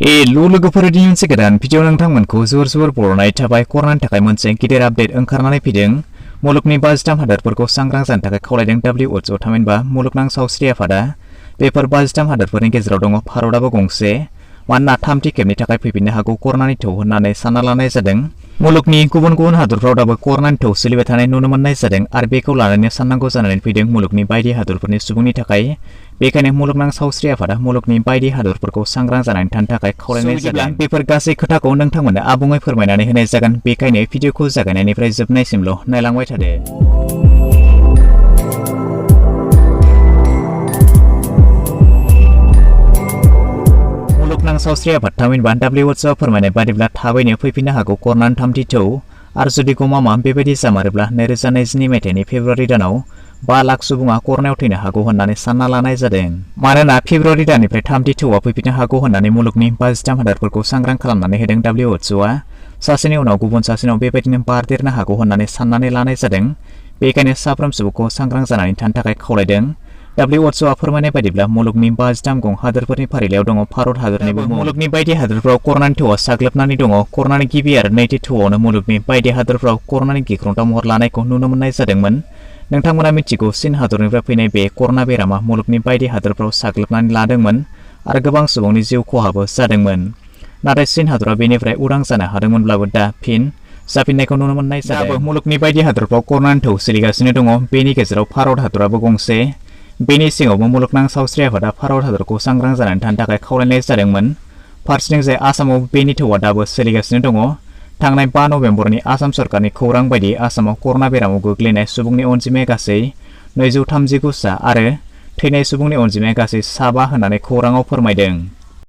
लोगोफोर दिनै मोनसे गोदान भिडिअ नोंथांमोनखौ जोर बरनाय थाबाय कर'नानि थाखाय मोनसे गिदिर आपडेट ओंखारनानै फैदों। मुलुगनि 53 हादोरफोरखौ सांग्रां जानो थाखाय खावलायदों WHO थामहिनबा मुलुगनां सावस्रि आफादा। बेफोर 53 हादोरफोरनि गेजेराव दङ भारतआबो गंसे। मानोना थामथि खेबनि थाखाय फैफिननो हागौ कर'नानि थौ होननानै सानना लानाय जादों। मुलुगनि गुबुन हादोरफ्राव दाबो कर'नानि थौ सोलिबाय थानाय नुनो मोननाय जादों आरो बेखौ लानानै साननांगौ जानानै फैदों मुलुगनि बायदि हादोरफोरनि सुबुंनि थाखाय। बेखायनो मुलुगनां सावस्रि आफादा मुलुगनि बायदि हादोरफोरखौ सांग्रां जानानै थानो थाखाय खावलायनाय जादों। बेफोर गासै खोथाखौ नोंथांमोननो आबुङै फोरमायनानै होनाय जागोन। बेखायनो भिडिअखौ जागायनायनिफ्राय जोबनायसिमल' नायलांबाय थादो। मुलुगनां सावस्रि आफाद थामहिनबा WHO फोरमायनाय बादिब्ला थाबैनो फैफिननो हागौ कर'नानि थामथि थौ आरो जुदि गमामा बेबायदि जामारोब्ला 2022 मायथाइनि फेब्रुआरि दानाव 5 लाख सुबुङा कर'नायाव थैनो हागौ होननानै सानना लानाय जादों। मानोना फेब्रुआरि दाननिफ्राय थामथि थौआ फैफिननो हागौ होननानै मुलुगनि 53 हादोरफोरखौ सांग्रां खालामनानै होदों WHOआ। सासेनि उनाव गुबुन सासेनाव बेबायदिनो बारदेरनो हागौ होननानै साननानै लानाय जादों। बेखायनो साफ्रोम सुबुंखौ सांग्रां जानानै थानो थाखाय खावलायदों। WHOआ फोरमायनाय बादिब्ला मुलुगनि 53 गं हादोरफोरनि फारिलाइयाव दङ भारत हादरनिबो। मुलुगनि बायदि हादोरफ्राव कर'नानि थौआ साग्लोबनानै दङ। कर'नानि गिबि आरो नैथि थौआवनो मुलुगनि बायदि हादोरफ्राव कर'नानि गिख्रंथाव महर लानायखौ नुनो मोननाय जादोंमोन। नोंथांमोना मिथिगौ चीन हादरनिफ्राय फैनाय बे कर'ना बेरामा मुलुगनि बायदि हादोरफ्राव साग्लोबनानै लादोंमोन आरो गोबां सुबुंनि जिउ खहाबो जादोंमोन। नाथाय चीन हादरा बेनिफ्राय उदां जानो हादोंमोनब्लाबो दा फिन जाफिननायखौ नुनो मोननाय जादों। दाबो मुलुगनि बायदि हादोरफ्राव कर'नानि थौ सोलिगासिनो दङ। बेनि गेजेराव भारत हादराबो गंसे। बेनि सिङावबो मुलुगनां सावस्रि आफादा भारत हादरखौ सांग्रां जानानै थानो थाखाय खावलायनाय जादोंमोन। फारसेथिंजाय आसामाव बेनि थौआ दाबो सोलिगासिनो दङ। थांनाय 5 नभेम्बरनि आसाम सरकारनि खौरां बायदि आसामाव कर'ना बेरामाव गोग्लैनाय सुबुंनि अनजिमाया गासै 239 सा आरो थैनाय सुबुंनि अनजिमाया गासै 7 होननानै खौराङाव फोरमायदों।